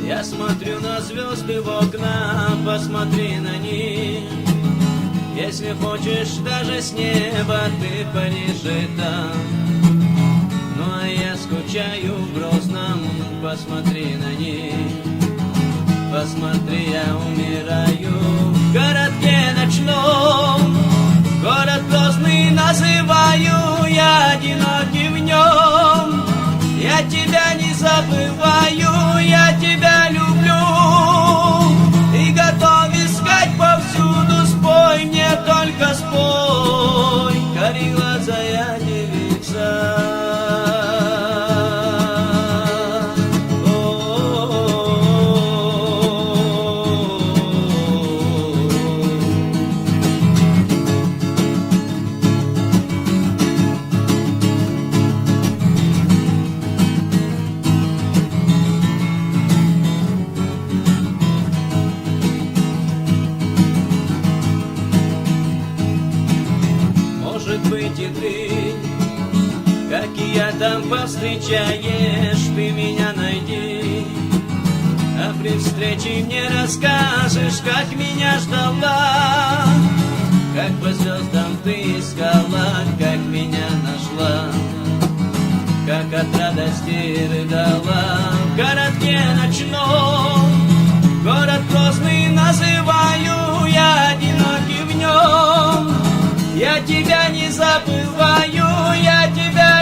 Я смотрю на звезды в окна, посмотри на них. Если хочешь, даже с неба ты полежи там. Ну а я скучаю в Грозном, посмотри на них. Посмотри, я умираю в городке ночном. Город Грозный называю, я одинокий в нем. Я тебя не забываю, я тебя люблю и готов искать повсюду. Спой мне, только спой, кареглазая девица. Может быть и ты, как и я там повстречаешь, ты меня найди. А при встрече мне расскажешь, как меня ждала, как по звездам ты искала, как меня нашла, как от радости рыдала в городке ночном. Город Грозный называю, я одинокий в нем. Я тебя не забываю, я тебя